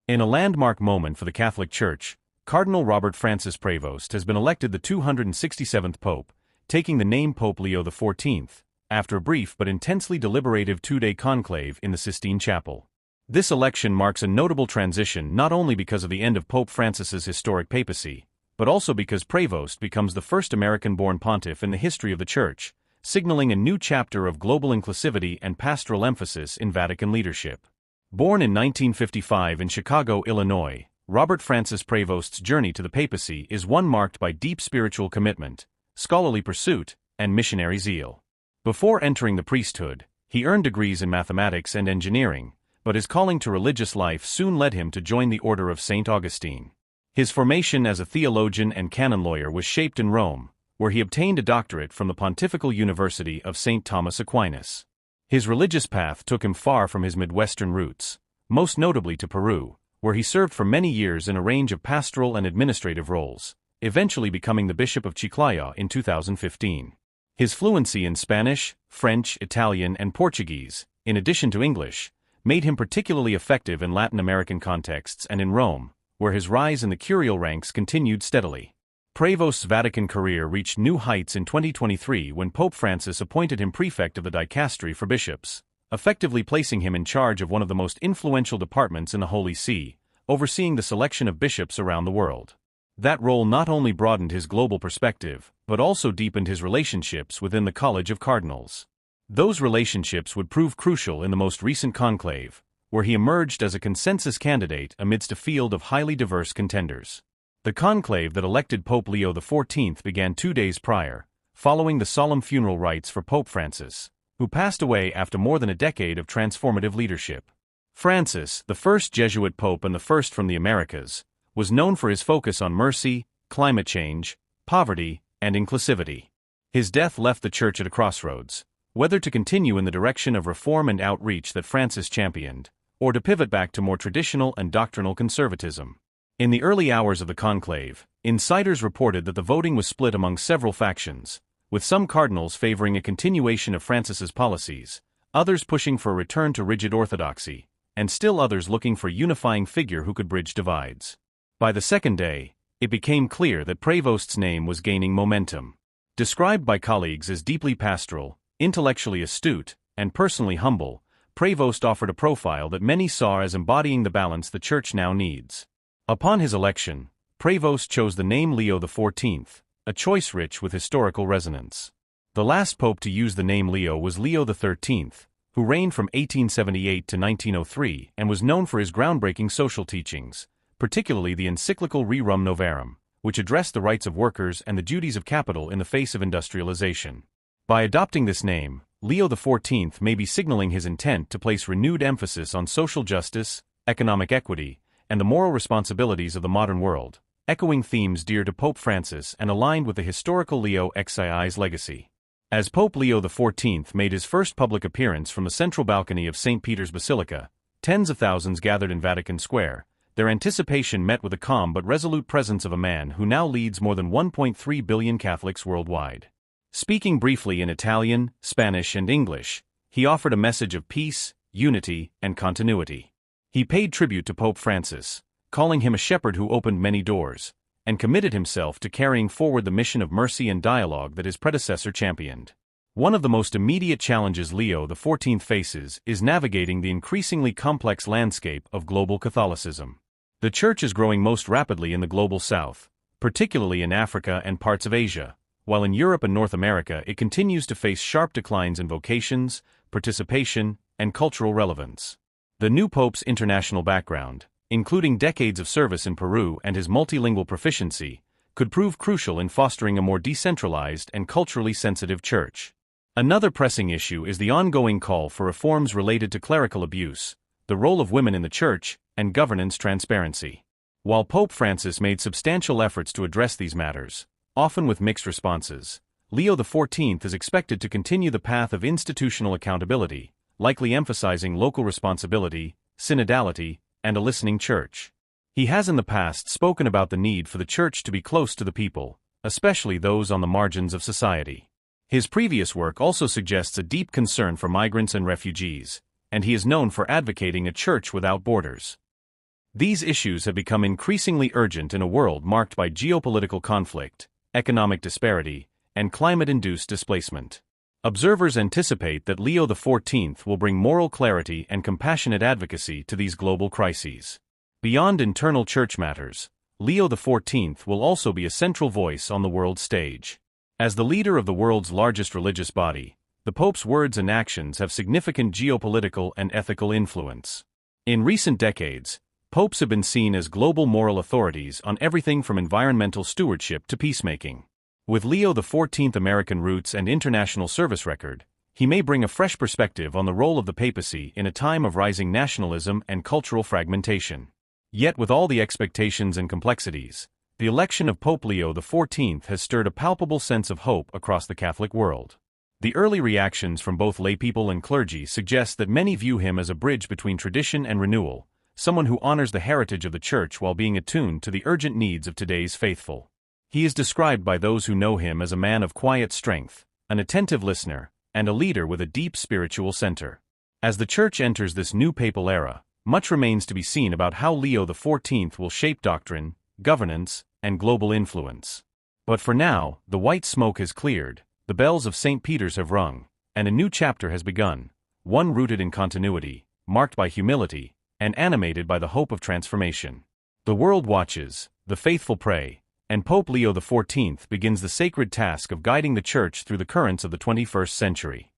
In a landmark moment for the Catholic Church, Cardinal Robert Francis Prevost has been elected the 267th Pope, taking the name Pope Leo XIV, after a brief but intensely deliberative two-day conclave in the Sistine Chapel. This election marks a notable transition not only because of the end of Pope Francis's historic papacy, but also because Prevost becomes the first American-born pontiff in the history of the Church, signaling a new chapter of global inclusivity and pastoral emphasis in Vatican leadership. Born in 1955 in Chicago, Illinois, Robert Francis Prevost's journey to the papacy is one marked by deep spiritual commitment, scholarly pursuit, and missionary zeal. Before entering the priesthood, he earned degrees in mathematics and engineering, but his calling to religious life soon led him to join the Order of St. Augustine. His formation as a theologian and canon lawyer was shaped in Rome, where he obtained a doctorate from the Pontifical University of St. Thomas Aquinas. His religious path took him far from his Midwestern roots, most notably to Peru, where he served for many years in a range of pastoral and administrative roles, eventually becoming the Bishop of Chiclayo in 2015. His fluency in Spanish, French, Italian, and Portuguese, in addition to English, made him particularly effective in Latin American contexts and in Rome, where his rise in the curial ranks continued steadily. Prevost's Vatican career reached new heights in 2023 when Pope Francis appointed him prefect of the dicastery for bishops, effectively placing him in charge of one of the most influential departments in the Holy See, overseeing the selection of bishops around the world. That role not only broadened his global perspective, but also deepened his relationships within the College of Cardinals. Those relationships would prove crucial in the most recent conclave, where he emerged as a consensus candidate amidst a field of highly diverse contenders. The conclave that elected Pope Leo XIV began 2 days prior, following the solemn funeral rites for Pope Francis, who passed away after more than a decade of transformative leadership. Francis, the first Jesuit pope and the first from the Americas, was known for his focus on mercy, climate change, poverty, and inclusivity. His death left the Church at a crossroads, whether to continue in the direction of reform and outreach that Francis championed, or to pivot back to more traditional and doctrinal conservatism. In the early hours of the conclave, insiders reported that the voting was split among several factions, with some cardinals favoring a continuation of Francis's policies, others pushing for a return to rigid orthodoxy, and still others looking for a unifying figure who could bridge divides. By the second day, it became clear that Prevost's name was gaining momentum. Described by colleagues as deeply pastoral, intellectually astute, and personally humble, Prevost offered a profile that many saw as embodying the balance the Church now needs. Upon his election, Prevost chose the name Leo XIV, a choice rich with historical resonance. The last pope to use the name Leo was Leo XIII, who reigned from 1878 to 1903 and was known for his groundbreaking social teachings, particularly the encyclical Rerum Novarum, which addressed the rights of workers and the duties of capital in the face of industrialization. By adopting this name, Leo XIV may be signaling his intent to place renewed emphasis on social justice, economic equity, and the moral responsibilities of the modern world, echoing themes dear to Pope Francis and aligned with the historical Leo XIV's legacy. As Pope Leo XIV made his first public appearance from the central balcony of St. Peter's Basilica, tens of thousands gathered in Vatican Square, their anticipation met with the calm but resolute presence of a man who now leads more than 1.3 billion Catholics worldwide. Speaking briefly in Italian, Spanish, and English, he offered a message of peace, unity, and continuity. He paid tribute to Pope Francis, calling him a shepherd who opened many doors, and committed himself to carrying forward the mission of mercy and dialogue that his predecessor championed. One of the most immediate challenges Leo XIV faces is navigating the increasingly complex landscape of global Catholicism. The Church is growing most rapidly in the global South, particularly in Africa and parts of Asia, while in Europe and North America it continues to face sharp declines in vocations, participation, and cultural relevance. The new pope's international background, including decades of service in Peru and his multilingual proficiency, could prove crucial in fostering a more decentralized and culturally sensitive Church. Another pressing issue is the ongoing call for reforms related to clerical abuse, the role of women in the Church, and governance transparency. While Pope Francis made substantial efforts to address these matters, often with mixed responses, Leo XIV is expected to continue the path of institutional accountability, likely emphasizing local responsibility, synodality, and a listening Church. He has in the past spoken about the need for the Church to be close to the people, especially those on the margins of society. His previous work also suggests a deep concern for migrants and refugees, and he is known for advocating a Church without borders. These issues have become increasingly urgent in a world marked by geopolitical conflict, economic disparity, and climate-induced displacement. Observers anticipate that Leo XIV will bring moral clarity and compassionate advocacy to these global crises. Beyond internal church matters, Leo XIV will also be a central voice on the world stage. As the leader of the world's largest religious body, the Pope's words and actions have significant geopolitical and ethical influence. In recent decades, popes have been seen as global moral authorities on everything from environmental stewardship to peacemaking. With Leo XIV's American roots and international service record, he may bring a fresh perspective on the role of the papacy in a time of rising nationalism and cultural fragmentation. Yet with all the expectations and complexities, the election of Pope Leo XIV has stirred a palpable sense of hope across the Catholic world. The early reactions from both laypeople and clergy suggest that many view him as a bridge between tradition and renewal, someone who honors the heritage of the Church while being attuned to the urgent needs of today's faithful. He is described by those who know him as a man of quiet strength, an attentive listener, and a leader with a deep spiritual center. As the Church enters this new papal era, much remains to be seen about how Leo XIV will shape doctrine, governance, and global influence. But for now, the white smoke has cleared, the bells of St. Peter's have rung, and a new chapter has begun, one rooted in continuity, marked by humility, and animated by the hope of transformation. The world watches, the faithful pray, and Pope Leo XIV begins the sacred task of guiding the Church through the currents of the 21st century.